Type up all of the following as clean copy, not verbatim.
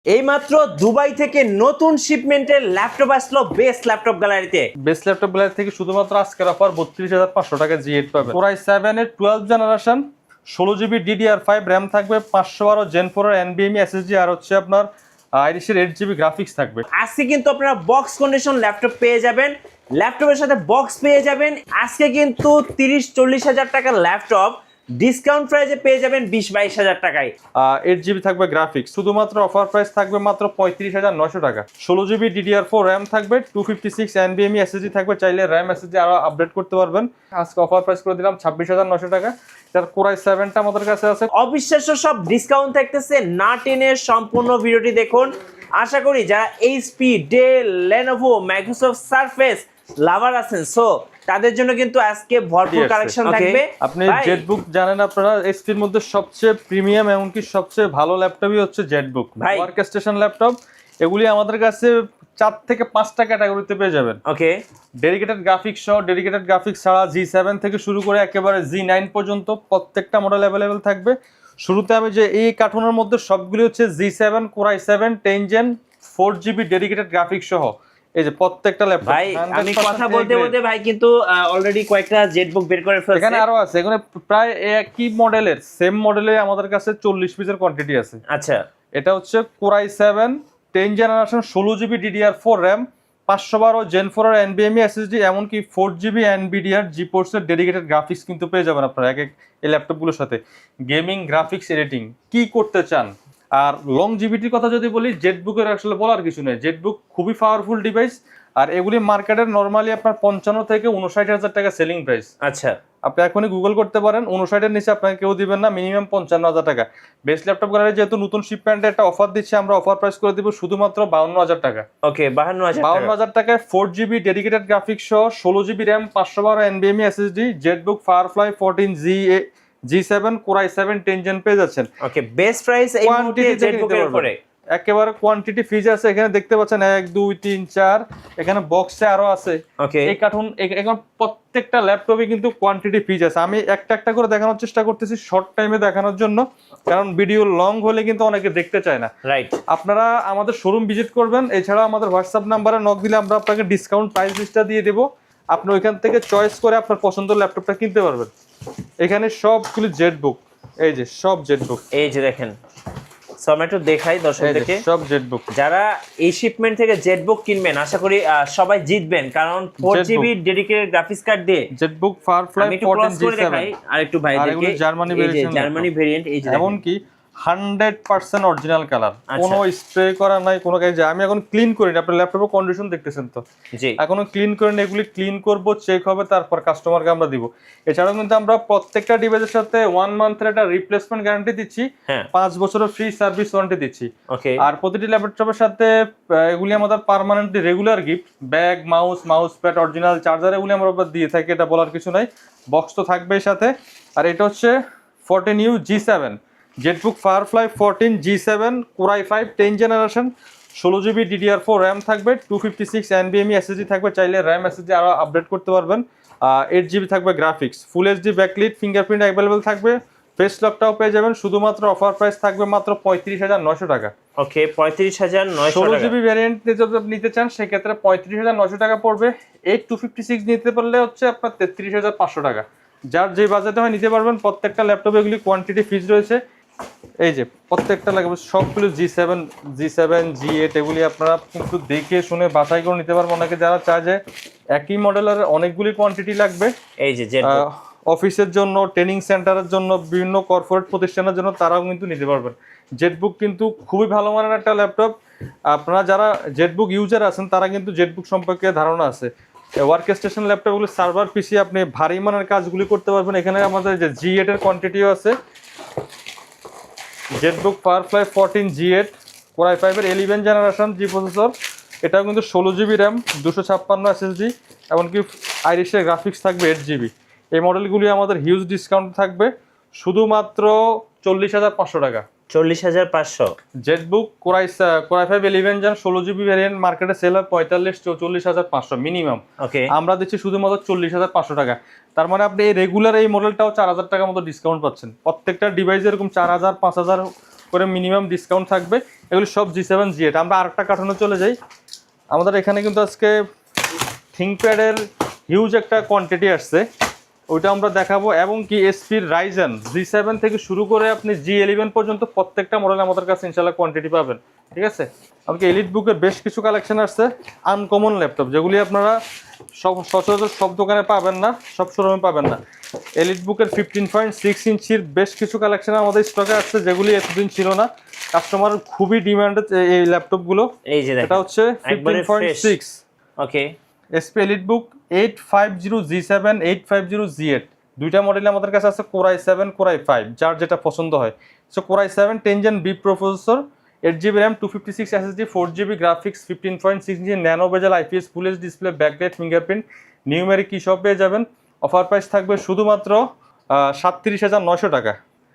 এইমাত্র দুবাই থেকে নতুন শিপমেন্টের ল্যাপটপ আসলো বেস্ট ল্যাপটপ গ্যালারিতে। বেস্ট ল্যাপটপ গ্যালারি থেকে শুধুমাত্র আজকের অফার 32,500 টাকা G8 পাবেন। Core i7 এর 12 জেনারেশন 16GB DDR5 RAM থাকবে, 512 Gen 4 এর NVMe SSD আর হচ্ছে আপনার আইরিশের 8GB গ্রাফিক্স থাকবে। আজকে কিন্তু আপনারা বক্স কন্ডিশন ল্যাপটপ পেয়ে যাবেন, ল্যাপটপের সাথে বক্স পেয়ে যাবেন। আজকে কিন্তু 30-40 হাজার টাকার ল্যাপটপ ডিসকাউন্ট প্রাইসে পেয়ে যাবেন 20-22 হাজার টাকায়। 8GB থাকবে গ্রাফিক্স, শুধুমাত্র অফার প্রাইস থাকবে মাত্র 35,900 টাকা। 16GB DDR4 RAM থাকবে, 256 NVMe SSD থাকবে, চাইলে RAM SSD আরো আপডেট করতে পারবেন। আজকে অফার প্রাইস করে দিলাম 26,900 টাকা। এটার Core i7টা আমাদের কাছে আছে। অবিশ্বাস্য সব ডিসকাউন্ট থাকতেছে, না টেনে সম্পূর্ণ ভিডিওটি দেখুন। আশা করি যারা HP, Dell, Lenovo, Microsoft Surface lover আছেন, সো তাদের জন্য কিন্তু আজকে ভরপুর কালেকশন থাকবে। আপনি জেটবুক জানেন, আপনারা এইচপির মধ্যে সবচেয়ে প্রিমিয়াম এমনকি সবচেয়ে ভালো ল্যাপটপই হচ্ছে জেটবুক ওয়ার্ক স্টেশন ল্যাপটপ। এগুলি আমাদের কাছে 4 থেকে 5টা ক্যাটাগরিতে পেয়ে যাবেন। ওকে, ডেডিকেটেড গ্রাফিক্স সহ, ডেডিকেটেড গ্রাফিক্স ছাড়া G7 থেকে শুরু করে একেবারে G9 পর্যন্ত প্রত্যেকটা মডেল অ্যাভেলেবেল থাকবে। শুরুতে আমি যে এই কার্টুনের মধ্যে সবগুলি হচ্ছে G7 Core i7 10 Gen 4GB dedicated graphics সহ। এই যে প্রত্যেকটা ল্যাপটপ ভাই আমি কথা বলতে বলতে ভাই কিন্তু অলরেডি কয়েকটা জেটবুক বের করে ফেলছে। এখানে আরো আছে, এখানে প্রায় একই মডেলের সেম মডেলে আমাদের কাছে 40 পিসের কোয়ান্টিটি আছে। আচ্ছা, এটা হচ্ছে Core i7 10 generation 16GB DDR4 RAM, 512 Gen 4 এর NVMe SSD, এমনকি 4GB NVIDIA GeForce এর ডেডিকেটেড গ্রাফিক্স কিন্তু পেয়ে যাবেন আপনারা এক এই ল্যাপটপগুলোর সাথে। গেমিং, গ্রাফিক্স, এডিটিং কি করতে চান। আর লংজিভিটির কথা যদি বলি, জেটবুকের আসলে বলার কিছু নেই। জেটবুক খুবই পাওয়ারফুল ডিভাইস, আর এগুলি মার্কেটের নরমালি আপনার 55 থেকে 59 হাজার টাকা সেলিং প্রাইস। আচ্ছা, আপনি এখনই গুগল করতে পারেন, 59 এর নিচে আপনাকে কেউ দিবেন না, মিনিমাম 55,000 টাকা। বেস্ট ল্যাপটপ গ্যালারি যেহেতু নতুন শিপমেন্টে একটা অফার দিচ্ছে, আমরা অফার প্রাইস করে দিব শুধুমাত্র 52,000 টাকা। ওকে, 52,000 টাকায় 4GB ডেডিকেটেড গ্রাফিক্স সহ, 16GB RAM, 512 NVMe SSD, Jetbook Firefly 14 G7 Core i7 10 Gen পেয়ে যাচ্ছেন। ওকে, বেস্ট প্রাইস এই মুহূর্তে জেটবুকের উপরে। একেবারে কোয়ান্টিটি ফিজ আছে, এখানে দেখতে পাচ্ছেন 1 2 3 4, এখানে বক্সে আরো আছে। ওকে, এই কার্টুন এখন প্রত্যেকটা ল্যাপটপে কিন্তু কোয়ান্টিটি ফিজ আছে। আমি একটা একটা করে দেখানোর চেষ্টা করতেছি শর্ট টাইমে দেখানোর জন্য, কারণ ভিডিও লং হলে কিন্তু অনেকে দেখতে চায় না। রাইট, আপনারা আমাদের শোরুম ভিজিট করবেন, এছাড়া আমাদের হোয়াটসঅ্যাপ নাম্বারে নক দিলে আমরা আপনাকে ডিসকাউন্ট প্রাইস লিস্টটা দিয়ে দেবো। আপনি ওইখান থেকে চয়েস করে আপনার পছন্দের ল্যাপটপটা কিনতে পারবেন। এখানে সবগুলো জেটবুক, এই যে সব জেটবুক, এই যে দেখেন একটু দেখাই দর্শকদেরকে। সব জেটবুক। যারা এই শিপমেন্ট থেকে জেটবুক কিনবেন আশা করি সবাই জিতবেন, কারণ 4GB ডেডিকেটেড গ্রাফিক্স কার্ড দিয়ে জেটবুক ফায়ারফ্লাই 14 G7 আর একটু ভাইদেরকে জার্মানি ভেরিয়েন্ট, এই যে এমনকি 100% অরিজিনাল কালার, কোনো স্প্রে করা নাই, কোনো কাজ। আমি এখন ক্লিন করিনি, আপনার ল্যাপটপের কন্ডিশন দেখতেছেন তো, জি এখনো ক্লিন করিনি। এগুলি ক্লিন করব, চেক হবে, তারপর কাস্টমারকে আমরা দিব। এছাড়াও কিন্তু আমরা প্রত্যেকটা ডিভাইসের সাথে 1 মান্থের একটা রিপ্লেসমেন্ট গ্যারান্টি দিচ্ছি, 5 বছরের ফ্রি সার্ভিস ওয়ারেন্টি দিচ্ছি। ওকে, আর প্রতিটি ল্যাপটপের সাথে এগুলি আমাদের permanently regular gift, bag, mouse pad, original charger, এগুলি আমরা দিয়ে থাকি, এটা বলার কিছু নাই। বক্স তো থাকবেই সাথে। আর এটা হচ্ছে 14U G7 Jetbook Firefly 14 G7 Core i5 10 generation, 16GB DDR4 RAM থাকবে, 256 NVMe SSD থাকবে, চাইলে RAM SSD আরো আপডেট করতে পারবেন। 8GB থাকবে গ্রাফিক্স, ফুল HD ব্যাকলিট, ফিঙ্গারপ্রিন্ট অ্যাভেলেবল থাকবে, ফেস লকটাও পেয়ে যাবেন। শুধুমাত্র অফার প্রাইস থাকবে মাত্র 35,900 টাকা। ওকে, 35,900 টাকা। 16GB ভ্যারিয়েন্ট নিতে চান সেক্ষেত্রে 35,900 টাকা পড়বে। 256 নিতে পারলে হচ্ছে আপনার 33,500 টাকা। যার যে বাজেটে হয় নিতে পারবেন। প্রত্যেকটা ল্যাপটপে এগুলি কোয়ান্টিটি ফিজ রয়েছে। এই যে প্রত্যেকটা লাগবে সবগুলো G7 G8, এগুলি আপনারা কিন্তু দেখে শুনে বাছাই করে নিতে পারবেন। অনেকে যারা চায় যে একই মডেলের অনেকগুলি কোয়ান্টিটি লাগবে, এই যে অফিসের জন্য, ট্রেনিং সেন্টারের জন্য, বিভিন্ন কর্পোরেট প্রতিষ্ঠানের জন্য, তারাও কিন্তু নিতে পারবেন। জেটবুক কিন্তু খুবই ভালো মানের একটা ল্যাপটপ। আপনারা যারা জেটবুক ইউজার আছেন তারা কিন্তু জেটবুক সম্পর্কে ধারণা আছে। ওয়ার্ক স্টেশন ল্যাপটপগুলো সার্ভার পিসি, আপনি ভারী মানের কাজগুলি করতে পারবেন। এখানে আমাদের যে G8 এর কোয়ান্টিটিও আছে। Jetbook Firefly 14 G8 Core i5 এর 11 জেনারেশন জি প্রসেসর, এটাও কিন্তু 16GB RAM, 256 SSD, এমনকি আইরিশের গ্রাফিক্স থাকবে 8GB। এই মডেলগুলি আমাদের হিউজ ডিসকাউন্ট থাকবে, শুধুমাত্র 40,500 টাকা। 40,500। Jetbook Core i5 11 Gen 16GB variant মার্কেটে সেল হয় 45-44,500 মিনিমাম। ওকে, আমরা দিচ্ছি শুধুমাত্র 40,500 টাকা। তার মানে আপনি এই রেগুলার এই মডেলটাও 4,000 টাকার মতো ডিসকাউন্ট পাচ্ছেন। প্রত্যেকটা ডিভাইস এরকম 4,000, 5,000 করে মিনিমাম ডিসকাউন্ট থাকবে। এগুলো সব G7 G8। আমরা আরেকটা কার্টুনে চলে যাই। আমাদের এখানে কিন্তু আজকে থিংকপ্যাডের হিউজ একটা কোয়ান্টিটি আসছে, ওইটা আমরা দেখাবো। এবং কি এসপির রাইজেন G7 থেকে শুরু করে আপনি G11 পর্যন্ত প্রত্যেকটা মডেল আমাদের কাছে ইনশাল্লাহ কোয়ান্টিটি পাবেন, ঠিক আছে। আমাকে এলিট বুকের বেশ কিছু কালেকশন আসছে, আনকমন ল্যাপটপ, যেগুলি আপনারা সচরাচর সব দোকানে পাবেন না, সব শোরুমে পাবেন না। এলিট বুকের 15.6 ইঞ্চির বেশ কিছু কালেকশন আমাদের স্টকে আসছে, যেগুলি এতদিন ছিল না। কাস্টমার খুবই ডিমান্ডেড এই ল্যাপটপগুলো। এই যে এটা হচ্ছে 15.6 ওকে এসপি এলিট বুক 850 G7 850 G8 দুইটা মডেল আমাদের কাছে আছে, Core i7 Core i5, যার যেটা পছন্দ হয়। So Core i7 10 Gen B processor, 8GB RAM, 256 SSD, 4GB graphics, 15.6 ইঞ্চি ন্যানো বেজেল IPS ফুল HD display, backlight, fingerprint, numeric কি সব পেয়ে যাবেন। অফার প্রাইস থাকবে শুধুমাত্র 37,900 টাকা।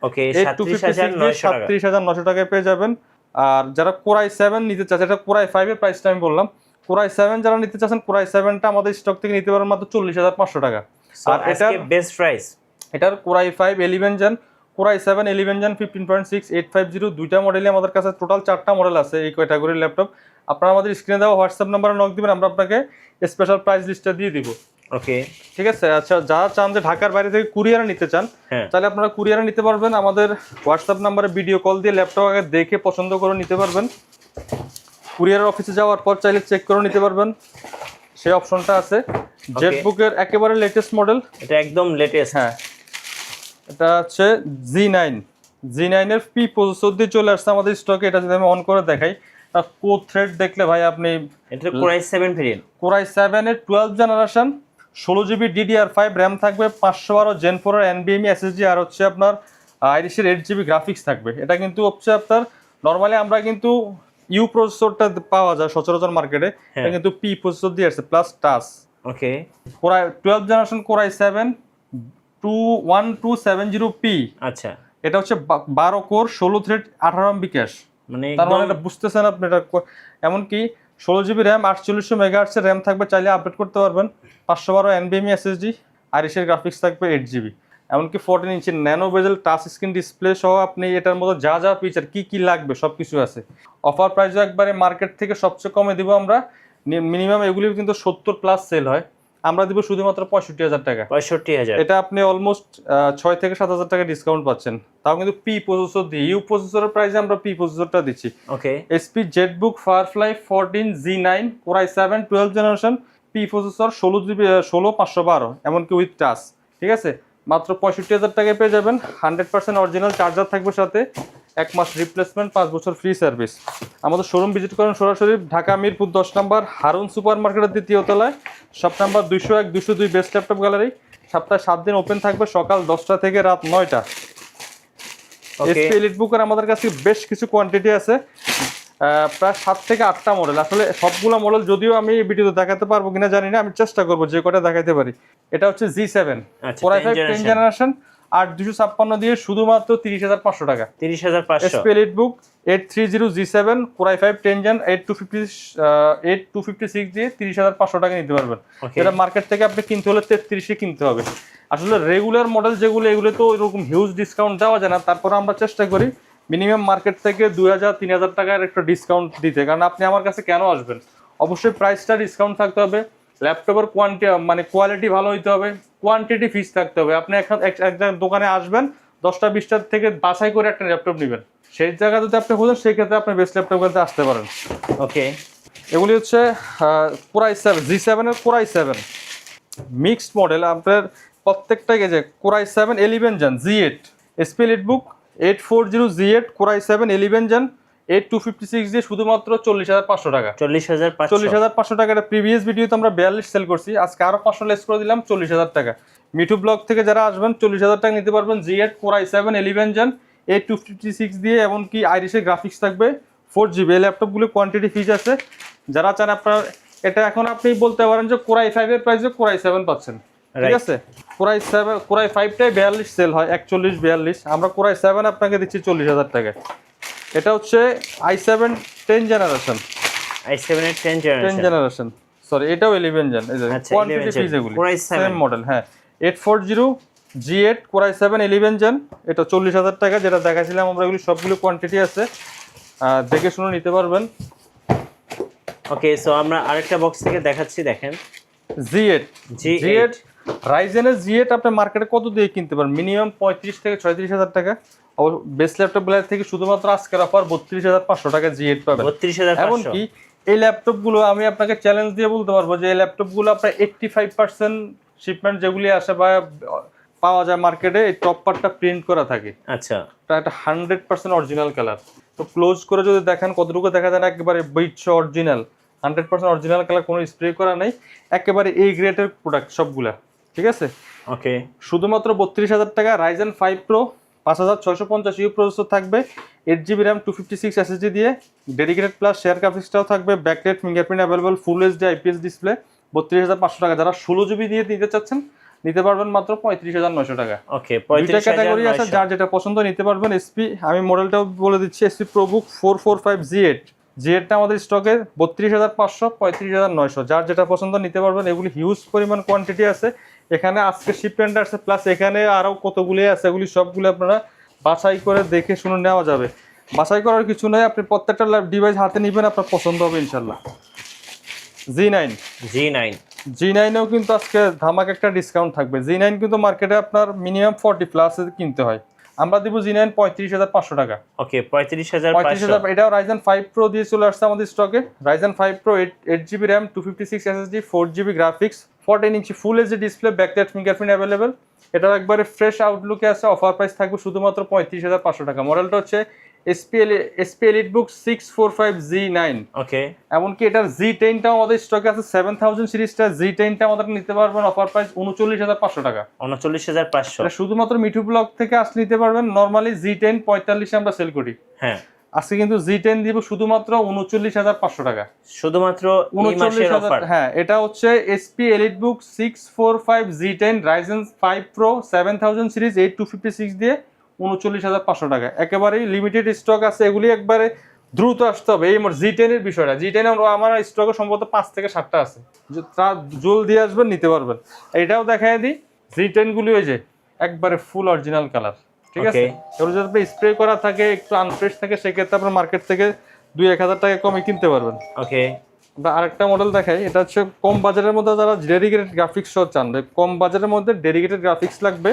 ওকে 37,900 টাকায় পেয়ে যাবেন। আর যারা Core i7 নিতে চাচ্ছে, এটা Core i5 এর প্রাইসটা আমি বললাম, Core i7 যারা নিতে চাচ্ছেন, Core i7টা আমাদের স্টক থেকে নিতে পারেন মাত্র 40,500 টাকা। আর এটা বেস্ট প্রাইস। এটার Core i5 11 Gen, Core i7 11 Gen 15.6 850 দুইটা মডেলই আমাদের কাছে, টোটাল 4টা মডেল আছে এই ক্যাটাগরির ল্যাপটপ। আপনারা আমাদের স্ক্রিনে দেওয়া হোয়াটসঅ্যাপ নাম্বারে নক দিবেন, আমরা আপনাকে স্পেশাল প্রাইস লিস্টটা দিয়ে দিব। ওকে ঠিক আছে। আচ্ছা, যারা চান যে ঢাকার বাইরে থেকে কুরিয়ারে নিতে চান, তাহলে আপনারা কুরিয়ারে নিতে পারবেন। আমাদের হোয়াটসঅ্যাপ নাম্বারে ভিডিও কল দিয়ে ল্যাপটপ আগে দেখে পছন্দ করে নিতে পারবেন। কুরিয়ারের অফিসে যাওয়ার পর চাইলে চেক করে নিতে পারবেন, সেই অপশনটা আছে। জেটবুকের একেবারে লেটেস্ট মডেল, এটা একদম লেটেস্ট। হ্যাঁ, এটা হচ্ছে G9 এর পি প্রসেসর দিয়ে চলে আসছে আমাদের স্টকে। এটা যদি আমি অন করে দেখাই, কোর থ্রেড দেখলে ভাই আপনি, এটা Core i7 variant, Core i7 এর 12 জেনারেশন, 16GB DDR5 RAM থাকবে, 512 Gen 4 এর NVMe SSD, আর হচ্ছে আপনার আইরিশের 8GB গ্রাফিক্স থাকবে। এটা কিন্তু হচ্ছে আপনার নরমালি আমরা কিন্তু ইউ প্রসেসরটা পাওয়া যায় সচরাচর মার্কেটে, এটা কিন্তু পি প্রসেসর দিয়ে আসছে প্লাস টাচ। ওকে 12 জেনারেশন Core i7 1270P। আচ্ছা, এটা হচ্ছে 12 কোর 16 থ্রেড 18MB ক্যাশ, মানে তার মানে এটা বুঝতেছেন আপনি। এটা এমনকি 16GB RAM 4800 MHz এর RAM থাকবে, চাইলে আপডেট করতে পারবেন। 512 NVMe SSD, আইরিশের গ্রাফিক্স থাকবে 8GB। এমনকি 14 ইঞ্চি ন্যানো বেজেল টাচ স্ক্রিন ডিসপ্লে সহ আপনি এটার মধ্যে যা যা ফিচার কি লাগবে সবকিছু আছে। অফার প্রাইসও একবারে মার্কেট থেকে সবচেয়ে কমে দিব আমরা। মিনিমাম এগুলি কিন্তু 70+ সেল হয়, আমরা দিব শুধুমাত্র 65,000 টাকা। 65,000, এটা আপনি অলমোস্ট 6 থেকে 7,000 টাকা ডিসকাউন্ট পাচ্ছেন, তাও কিন্তু পি প্রসেসর দিয়ে। ইউ প্রসেসরের প্রাইসে আমরা পি প্রসেসরটা দিচ্ছি। Okay SP Jetbook Firefly 14 G9 Core i7 12 generation, P processor, 16GB 16512, এমনকি উইথ টাচ, ঠিক আছে। মাত্র 65,000 টাকায় পেয়ে যাবেন। 100% অরিজিনাল চার্জার থাকবে সাথে, 1 মাস রিপ্লেসমেন্ট, 5 বছর ফ্রি সার্ভিস। আমাদের শোরুম ভিজিট করেন সরাসরি ঢাকা মিরপুর 10 নম্বর হারুন সুপার মার্কেটের 2য় তলায়, shop number 201 202 best laptop gallery. সপ্তাহে 7 দিন ওপেন থাকবে, সকাল 10টা থেকে রাত 9টা। এসপি এলিট বুকের আমাদের কাছে বেশ কিছু কোয়ান্টিটি আছে, প্রায় 7 থেকে 8টা মডেল। আসলে সবগুলো মডেল যদিও আমি ভিডিওতে দেখাতে পারবো কিনা জানি না, আমি চেষ্টা করবো যে কটা দেখাতে পারি। এটা হচ্ছে G7 Core i5 10 জেনারেশন 8256 দিয়ে শুধুমাত্র 30,500 টাকা। 30,500। এসপি এলিট বুক 830 G7 Core i5 10 Gen 8256 দিয়ে 30,500 টাকা নিতে পারবেন। এটা মার্কেট থেকে আপনি কিনতে হলে 33 এ কিনতে হবে। আসলে রেগুলার মডেল যেগুলো, এগুলো তো এরকম হিউজ ডিসকাউন্ট দেওয়া যায় না, তারপর আমরা চেষ্টা করি মিনিমাম মার্কেট থেকে 2,000-3,000 টাকার একটা ডিসকাউন্ট দিতে। কারণ আপনি আমার কাছে কেন আসবেন, অবশ্যই প্রাইসটা ডিসকাউন্ট থাকতে হবে, ল্যাপটপের কোয়ালিটি ভালো হইতে হবে, কোয়ান্টিটি ফিক্স থাকতে হবে। আপনি একটা দোকানে আসবেন 10টা 20টার থেকে বাছাই করে একটা ল্যাপটপ নেবেন, সেই জায়গা যদি আপনি খোঁজেন সেই ক্ষেত্রে আপনি বেস্ট ল্যাপটপ বলতে আসতে পারেন। ওকে এগুলি হচ্ছে Core i7 G7 এর Core i7 মিক্সড মডেল। আপনার প্রত্যেকটাই যে Core i7 11 Gen G8 SP elite বুক 840 G8 Core i7 11 Gen 8256 দিয়ে শুধুমাত্র 40,500 টাকা। 40,500 টাকা। এটা প্রিভিয়াস ভিডিওতে আমরা 42 সেল করছি, আজকে আরো 500 লেস করে দিলাম 40,000 টাকা। মিঠু ব্লগ থেকে যারা আসবেন 40,000 টাকা নিতে পারবেন G8 Core i7 11 Gen 8256 দিয়ে, এমনকি আইরিশের গ্রাফিক্স থাকবে 4GB। এই ল্যাপটপগুলো কোয়ান্টিটি ফিজ আছে, যারা চান আপনার এটা এখন আপনি বলতে পারেন যে Core i5 এর প্রাইসে Core i7 পাচ্ছেন, ঠিক আছে। Core i5টাই 42 সেল হয়, 41-42, আমরা Core i7 আপনাকে দিচ্ছি 40,000 টাকায়। এটা হচ্ছে i7 10 জেনারেশন, i7 এর 10 জেনারেশন, সরি এটাও 11 জেন। এই যে কোয়ান্টিটি ফিজ এগুলো সেম মডেল, হ্যাঁ 840 G8 Core i7 11 Gen, এটা 40,000 টাকা, যেটা দেখাইছিলাম আমরা, এগুলি সবগুলো কোয়ান্টিটি আছে, দেখে শুনে নিতে পারবেন। ওকে, সো আমরা আরেকটা বক্স থেকে দেখাচ্ছি, দেখেন G8 রাইজেনের G8 আপনি মার্কেটে কত দিয়ে কিনতে পারেন? মিনিমাম 35 থেকে 36,000 টাকা। বেস্ট ল্যাপটপ গুলোর থেকে শুধুমাত্র আজকের অফার 32,500 টাকা G8 পাবেন। 32,500। এমনকি এই ল্যাপটপগুলো আমি আপনাকে চ্যালেঞ্জ দিয়ে বলতে পারবো যে এই ল্যাপটপগুলো আপনার 85% শিপমেন্ট যেগুলি আসে বা পাওয়া যায় মার্কেটে, এই টপ পার্টটা প্রিন্ট করা থাকে। আচ্ছা, এটা 100% অরিজিনাল কালার। তো ক্লোজ করে যদি দেখেন কতটুকু দেখা যায় না, একেবারে বিটস অরিজিনাল 100% অরিজিনাল কালার, কোনো স্প্রে করা নাই, একেবারে এই গ্রেডের প্রোডাক্ট সবগুলা, ঠিক আছে। ওকে, শুধুমাত্র 32,000 টাকা Ryzen 5 Pro 5650 ইউ প্রসেসর থাকবে, 8GB RAM 256 SSD দিয়ে, ডেডিকেটেড প্লাস শেয়ার গ্রাফিক্সটাও থাকবে, backlight fingerprint available, full HD IPS display, 32,500 টাকা। যারা 16GB দিয়ে নিতে চাচ্ছেন নিতে পারবেন মাত্র 35,900 টাকা। ওকে, দুইটা ক্যাটাগরি আছে, যার যেটা পছন্দ নিতে পারবেন। এসপি আমি মডেলটাও বলে দিচ্ছি, এসপি প্রোবুক 445 G8টা আমাদের স্টকে 32,500, 35,900, যার যেটা পছন্দ নিতে পারবেন। এগুলি হিউজ পরিমাণ কোয়ান্টিটি আছে এখানে, আজকে শিপমেন্ট আছে, প্লাস এখানে আরও কতগুলি আছে, এগুলি সবগুলো আপনারা বাছাই করে দেখে শুনে নেওয়া যাবে। বাছাই করার কিছু নয়, আপনি প্রত্যেকটা ডিভাইস হাতে নেবেন, আপনার পছন্দ হবে ইনশাল্লাহ। G9 কিন্তু আজকে ধামাক একটা ডিসকাউন্ট থাকবে। G9 কিন্তু মার্কেটে আপনার মিনিমাম 40+ কিনতে হয়, আমরা দিব G9 35,500 টাকা। ওকে, 35,500। এটাও Ryzen 5 Pro দিয়ে চলে আসছে আমাদের স্টকে। Ryzen 5 Pro 8GB RAM 256 SSD 4GB graphics 14 inch full HD display, backlight fingerprint available. এটাও একবারে ফ্রেশ আউটলুকে আছে, অফার প্রাইস থাকবে শুধুমাত্র 35,500 টাকা। মডেলটা হচ্ছে SP EliteBook 645 G9। ওকে, এমনকি এটার G10টাও আমাদের স্টকে আছে, 7000 সিরিজটা। G10টা আমাদের নিতে পারবেন অফার প্রাইস 39,500 টাকা। 39,500। এটা শুধুমাত্র মিঠু ব্লগ থেকে আসলে নিতে পারবেন। নরমালি G10 45 আমরা সেল করি, হ্যাঁ, আজকে কিন্তু G10 দিব শুধুমাত্র 39,500 টাকা, শুধুমাত্র এই মাসের অফার। হ্যাঁ, এটা হচ্ছে SP EliteBook 645 G10 Ryzen 5 Pro 7000 series 8256 দিয়ে 39,500 টাকা। একেবারেই লিমিটেড স্টক আছে, এগুলি একবারে দ্রুত আসতে হবে। এই G10 এর বিষয়টা, G10 আমার স্টকে সম্ভবত 5 থেকে 7টা আছে, তার জলদি আসবেন নিতে পারবেন। এটাও দেখায় দিই, G10 গুলি ওই যে একবারে ফুল অরিজিনাল কালার, ঠিক আছে। এগুলো যদি আপনি স্প্রে করা থাকে, একটু আনফ্রেশ থাকে, সেক্ষেত্রে আপনার মার্কেট থেকে 2-1,000 টাকা কমে কিনতে পারবেন। ওকে, আমরা আরেকটা মডেল দেখাই, এটা হচ্ছে কম বাজারের মধ্যে যারা ডেডিকেটেড গ্রাফিক্স চান, কম বাজারের মধ্যে ডেডিকেটেড গ্রাফিক্স লাগবে,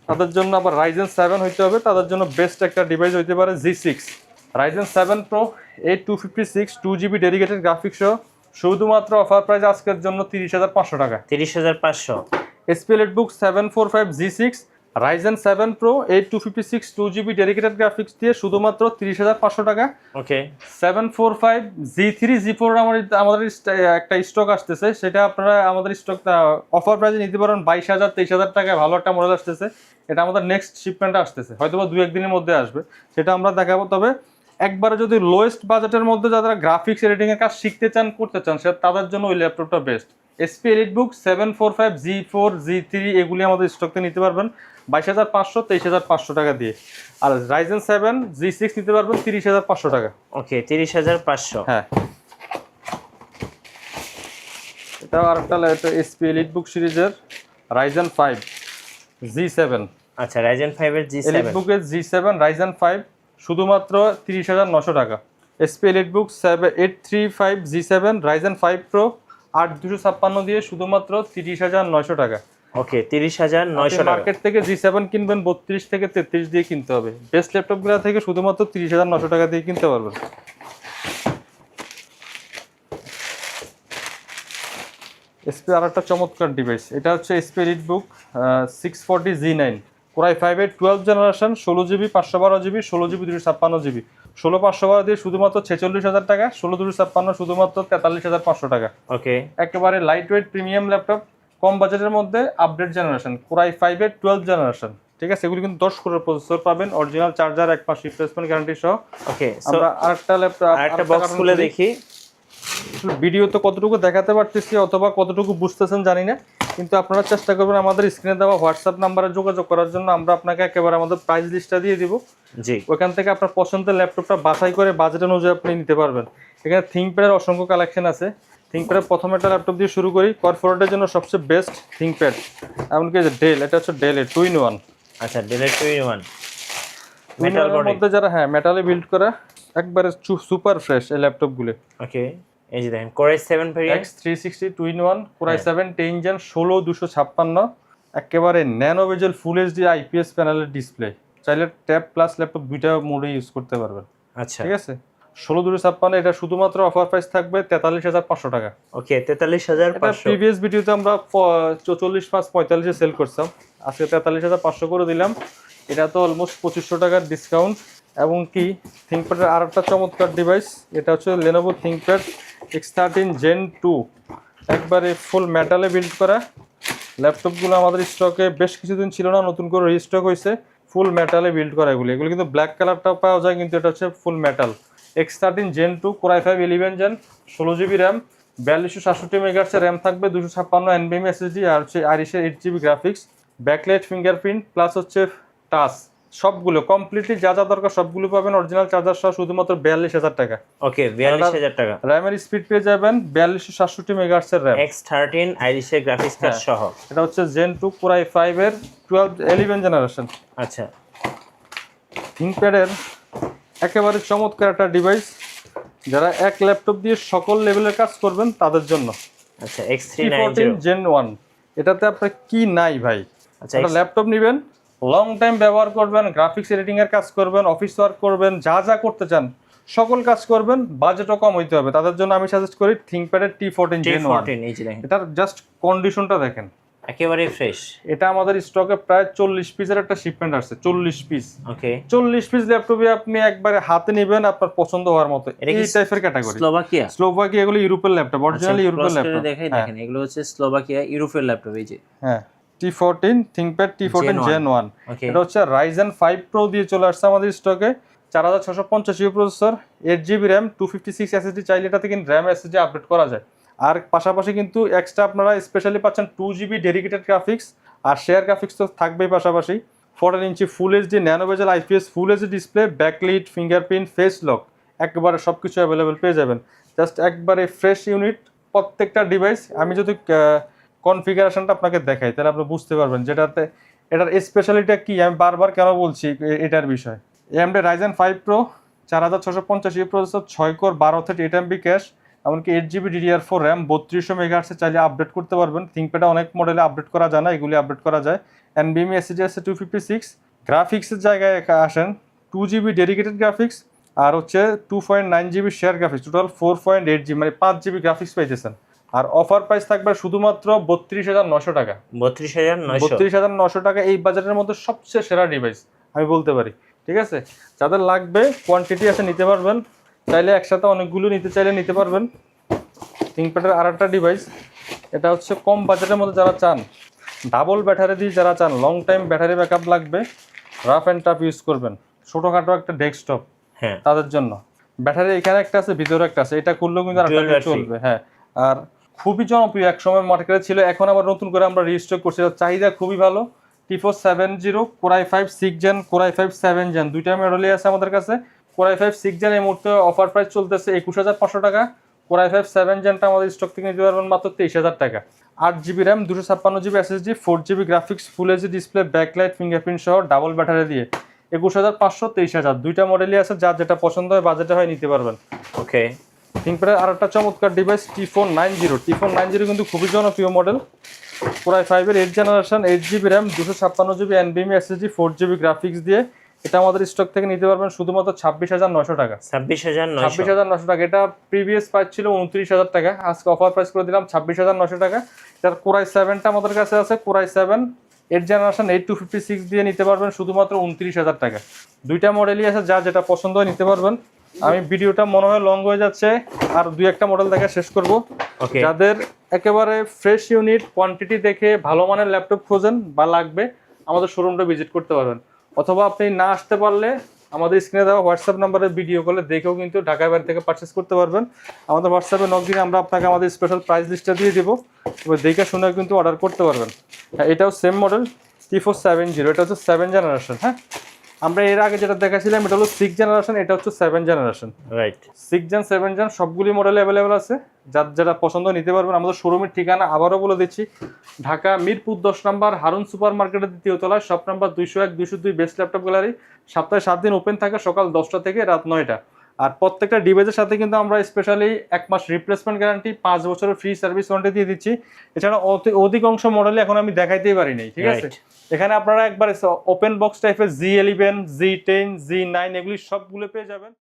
তাদের জন্য আবার Ryzen 7 হইতে হবে, তাদের জন্য বেস্ট একটা ডিভাইস হইতে পারে G6 Ryzen 7 Pro 8256 2GB dedicated graphics সহ শুধুমাত্র অফার প্রাইস আজকের জন্য 30,500 টাকা। 30,500। SP EliteBook 745 G6 Ryzen 7 Pro 8256 2GB dedicated graphics দিয়ে শুধুমাত্র 30,500 টাকা। ওকে, 745 G3 G4 আমাদের একটা স্টক আসতেছে, সেটা আপনারা আমাদের স্টক অফার প্রাইসে নিতে পারেন 22,000 23,000 টাকায়। ভালো একটা মডেল আসতেছে, এটা আমাদের নেক্সট শিপমেন্টে আসতেছে, হয়তো বা 2-1 দিনের মধ্যে আসবে, সেটা আমরা দেখাবো। তবে একবারে যদি লোয়েস্ট বাজেটের মধ্যে যারা গ্রাফিক্স এডিটিং এর কাজ শিখতে চান, করতে চান, সে তাদের জন্য ওই ল্যাপটপটা best. SP EliteBook 745 G4 G3 এগুলি আমাদের স্টকে নিতে পারবেন 22,500 23,500 টাকা দিয়ে। আর Ryzen 7 G6 নিতে পারবেন 30,500 টাকা। ওকে, 30,500। হ্যাঁ, এটাও আরেকটা SP EliteBook সিরিজের Ryzen 5 G7। আচ্ছা, Ryzen 5 এর G7, EliteBook এর G7 Ryzen 5 শুধুমাত্র 30,900 টাকা। SP EliteBook 835 G7 Ryzen 5 Pro 8256 দিয়ে শুধুমাত্র 30,900 টাকা। ওকে, 30,900 টাকা। মার্কেট থেকে G7 কিনবেন 32 থেকে 33 দিয়ে কিনতে হবে, বেস্ট ল্যাপটপগুলো থেকে শুধুমাত্র 30,900 টাকা দিয়ে কিনতে পারবেন। SP আরেকটা চমৎকার ডিভাইস, এটা হচ্ছে SP EliteBook 640 G9 Core i5 এর 12 generation 16GB 512GB 16GB 256GB 16,512 দিয়ে শুধুমাত্র 46,000 টাকা, 16,256 শুধুমাত্র 43,500 টাকা। ওকে, একেবারে লাইট ওয়েট প্রিমিয়াম ল্যাপটপ, কম বাজেটের মধ্যে আপডেট জেনারেশন Core i5 এর 12 জেনারেশন, ঠিক আছে। এগুলি কিন্তু 10 কোরের প্রসেসর পাবেন, অরিজিনাল চার্জার, 1 মাস রিপ্লেসমেন্ট গ্যারান্টি সহ। ওকে, আমরা আরেকটা ল্যাপটপ, আরেকটা বক্স খুলে দেখি। ভিডিও তো কতটুকু দেখাতে পারতেছি অথবা কতটুকু বুঝতেছেন জানি না, কিন্তু আপনারা চেষ্টা করবেন আমাদের স্ক্রিনে দেওয়া হোয়াটসঅ্যাপ নাম্বারে যোগাযোগ করার জন্য। আমরা আপনাকে একেবারে আমাদের প্রাইস লিস্টটা দিয়ে দিব, জি, ওইখান থেকে আপনার পছন্দের ল্যাপটপটা বাছাই করে বাজেট অনুযায়ী আপনি নিতে পারবেন। এখানে থিংকপ্যাডের অসংখ্য কালেকশন আছে, থিংকপ্যাডের প্রথম একটা ল্যাপটপ দিয়ে শুরু করি। কর্পোরেটের জন্য সবচেয়ে বেস্ট থিংকপ্যাড, এমনকি ডেল, এটা হচ্ছে ডেলের 2-in-1। আচ্ছা, ডেলের 2-in-1 মেটাল মেটালের বডি। মধ্যে যারা হ্যাঁ মেটালে বিল্ড করা, একবারে সুপার ফ্রেশ এই ল্যাপটপগুলো। ওকে, এই যে দেখেন Core i7 variant, X360 2-in-1 Core i7 10 Gen 16256, একেবারে ন্যানো বেজেল ফুল এইচডি আইপিএস প্যানেলের ডিসপ্লে। চাইলে ট্যাব প্লাস ল্যাপটপ দুইটা মোডে ইউজ করতে পারবেন। আচ্ছা ঠিক আছে, 16256, এটা শুধুমাত্র অফার প্রাইস থাকবে 43,500 টাকা। ওকে, এটা 43,500। প্রিভিয়াস ভিডিওতে আমরা 44,545 সেল করছিলাম, আজকে 43,500 করে দিলাম। এটা তো অলমোস্ট 2500 টাকার ডিসকাউন্ট। এবং কি থিংকপ্যাডের আর একটা চমৎকার ডিভাইস, এটা হচ্ছে Lenovo ThinkPad X13 Gen 2, একবারে ফুল মেটালে বিল্ড করা। ল্যাপটপগুলো আমাদের স্টকে বেশ কিছুদিন ছিল না, নতুন করে রিস্টক হয়েছে। ফুল মেটালে বিল্ড করা এগুলো কিন্তু ব্ল্যাক কালারটাও পাওয়া যায়, কিন্তু এটা হচ্ছে ফুল metal. X13 Gen 2 Core i5 11 Gen 16GB RAM, 4267 MHz RAM থাকবে, 256 NVMe SSD, আর হচ্ছে আইরিশের 8GB graphics, backlight fingerprint plus হচ্ছে টাচ, সবগুলো কমপ্লিটলি যা যা দরকার সবগুলো পাবেন অরিজিনাল চার্জার সহ, শুধুমাত্র 42,000 টাকা। ওকে, 42,000 টাকা। র্যামের স্পিড পেয়ে যাবেন 4267 MHz এর র্যাম, X13 আইরিশের গ্রাফিক্স কার্ড সহ। এটা হচ্ছে Gen 2 Core i5 এর 11 জেনারেশন। আচ্ছা, থিংকপ্যাডের একেবারে চমৎকার একটা ডিভাইস, যারা এক ল্যাপটপ দিয়ে সকল লেভেলের কাজ করবেন তাদের জন্য। আচ্ছা, X390 Gen 1, এটাতে আপনার কি নাই ভাই? আচ্ছা, একটা ল্যাপটপ নেবেন, লং টাইম ব্যবহার করবেন, গ্রাফিক্স এডিটিং এর কাজ করবেন, অফিস ওয়ার্ক করবেন, যা যা করতে চান সকল কাজ করবেন, বাজেটও কম হইতে হবে। তাদের জন্য আমি সাজেস্ট করি থিংকপ্যাডের T14 Gen 1। এই যে দেখেন, এটার জাস্ট কন্ডিশনটা দেখেন, একেবারে ফ্রেশ। এটা আমাদের স্টকে প্রায় 40 পিসের একটা শিপমেন্ট আসছে, 40 পিস। ওকে, 40 পিস ল্যাপটপে আপনি একবারে হাতে নেবেন আপনার পছন্দ হওয়ার মতো, এই টাইপের ক্যাটাগরি। স্লোভাকিয়া এগুলো ইউরোপের ল্যাপটপ, অরিজিনালি ইউরোপের ল্যাপটপ। দেখেন এগুলো হচ্ছে স্লোভাকিয়া ইউরোপের ল্যাপটপ। এই যে হ্যাঁ, T14 ThinkPad T14 Gen 1, ওকে, এটা হচ্ছে Ryzen 5 Pro দিয়ে চলে আসছে আমাদের স্টকে, 4650 প্রসেসর, 8GB র্যাম, 256 SSD, চাইলে এটাতে কিন্তু র্যাম SSD আপডেট করা যায়। আর পাশাপাশি কিন্তু এক্সট্রা আপনারা স্পেশালি পাচ্ছেন 2GB ডেডিকেটেড গ্রাফিক্স, আর শেয়ার গ্রাফিক্স তো থাকবেই পাশাপাশি। 14 inch full HD nano bezel IPS full HD display, backlit, fingerprint, face lock, একবারে সব কিছু অ্যাভেলেবেল পেয়ে যাবেন। জাস্ট একবারে ফ্রেশ ইউনিট প্রত্যেকটা ডিভাইস। আমি যদি কনফিগারেশনটা আপনাকে দেখাই তাহলে আপনি বুঝতে পারবেন যেটাতে এটার স্পেশালিটা কি, আমি বারবার কেন বলছি এটার বিষয়। AMD Ryzen 5 Pro 4650 processor, 6 core 12/8 MB cash, এমনকি 8GB DDR4 র্যাম, 3200 MHz চাইলে আপডেট করতে পারবেন। থিংকপ্যাডে অনেক মডেলে আপডেট করা যায় না, এগুলি আপডেট করা যায়। NVMe SSD আছে 256। গ্রাফিক্সের জায়গায় আসেন 2GB ডেডিকেটেড গ্রাফিক্স, আর হচ্ছে 2.9GB share graphics, total 4.8GB, মানে 5GB গ্রাফিক্স পাইতেছেন। আর অফার প্রাইস থাকবে শুধুমাত্র 32,900 টাকা। 32,900 টাকা এই বাজারের মধ্যে সবচেয়ে সেরা ডিভাইস আমি বলতে পারি। ঠিক আছে, যাদের লাগবে কোয়ান্টিটি আছে নিতে পারবেন, চাইলে একসাথে অনেকগুলো নিতে চাইলে নিতে পারবেন। থিংকপ্যাডের আর একটা ডিভাইস, এটা হচ্ছে কম বাজেটের মধ্যে যারা চান, ডাবল ব্যাটারি দিয়ে যারা চান, লং টাইম ব্যাটারি ব্যাকআপ লাগবে, রাফ অ্যান্ড টাফ ইউজ করবেন, ছোটোখাটো একটা ডেস্কটপ, হ্যাঁ তাদের জন্য। ব্যাটারি এখানে একটা আছে, ভিতরে একটা আছে, এটা খুললেও কিন্তু আরেকটা চলবে। হ্যাঁ, আর খুবই জনপ্রিয়, এক সময় মার্কেটে ছিল, এখন আবার নতুন করে আমরা রিস্টক করছি, চাহিদা খুবই ভালো। T470 Core i5 6 Gen, Core i5 7 Gen, দুইটা মডেলই আছে আমাদের কাছে। Core i5 6 Gen এই মুহূর্তে অফার প্রাইস চলতেছে 21,500 টাকা। Core i5 7 Genটা আমাদের স্টক থেকে নিতে পারবেন মাত্র 23,000 টাকা। 8GB RAM, 256GB SSD, 4GB graphics, ফুল এইচডি ডিসপ্লে, ব্যাকলাইট, ফিঙ্গারপ্রিন্ট সহ ডাবল ব্যাটারি দিয়ে 21,500 23,000, দুইটা মডেলই আছে, যার যেটা পছন্দ হয় বাজেটে হয় নিতে পারবেন। ওকে, থিংকপ্যাডের আর একটা চমৎকার ডিভাইস T490 কিন্তু খুবই জনপ্রিয় মডেল। Core i5 এর 8 generation, 8GB RAM, 256GB NVMe SSD, 4GB graphics দিয়ে এটা আমাদের স্টক থেকে নিতে পারবেন শুধুমাত্র 26,900 টাকা। 26,900 টাকা। এটা প্রিভিয়াস প্রাইস ছিল 29,000 টাকা, আজকে অফার প্রাইস করে দিলাম 26,900 টাকা। এটার Core i7টা আমাদের কাছে আছে, Core i7 8 জেনারেশন 8256 দিয়ে নিতে পারবেন শুধুমাত্র 29,000 টাকা। দুইটা মডেলই আছে, যা যেটা পছন্দ হয় নিতে পারবেন। আমি ভিডিওটা মনে হয় লং হয়ে যাচ্ছে, আর দুই একটা মডেল দেখা শেষ করব। যাদের একেবারে ফ্রেশ ইউনিট কোয়ান্টিটি দেখে ভালো মানের ল্যাপটপ খোঁজেন বা লাগবে, আমাদের শোরুমটা ভিজিট করতে পারবেন, অথবা আপনি না আসতে পারলে আমাদের স্ক্রিনে দেওয়া হোয়াটসঅ্যাপ নাম্বারে ভিডিও কলে দেখেও কিন্তু ঢাকার বাইরে থেকে পারচেস করতে পারবেন। আমাদের হোয়াটসঅ্যাপে নক দিলে আমরা আপনাকে আমাদের স্পেশাল প্রাইস লিস্টটা দিয়ে দেবো, এবার দেখে শুনে কিন্তু অর্ডার করতে পারবেন। হ্যাঁ, এটাও সেম মডেল T470, এটা হচ্ছে 7 জেনারেশন। হ্যাঁ, আমরা এর আগে যেটা দেখাছিলাম এটা হলো 6 জেনারেশন, এটা হচ্ছে 7 জেনারেশন। রাইট, 6 জেন 7 জেন সবগুলি মডেল অ্যাভেলেবেল আছে, যার যেটা পছন্দ নিতে পারবেন। আমাদের শোরুমের ঠিকানা আবারও বলে দিচ্ছি, ঢাকা মিরপুর 10 নম্বর হারুন সুপার মার্কেটের 2য় তলায়, shop number 201 202 best laptop gallery. সপ্তাহে 7 দিন ওপেন থাকে, সকাল 10টা থেকে রাত 9টা। আর প্রত্যেকটা ডিভাইসের সাথে কিন্তু আমরা স্পেশালি 1 মাস রিপ্লেসমেন্ট গ্যারান্টি, 5 বছরের ফ্রি সার্ভিস ওয়ারেন্টি দিয়ে দিচ্ছি। এছাড়া অধিকাংশ মডেলে এখন আমি দেখাইতেই পারি নাই, ঠিক আছে। এখানে আপনারা একবার ওপেন বক্স টাইপের G11 G10 G9 এগুলি সবগুলো পেয়ে যাবেন।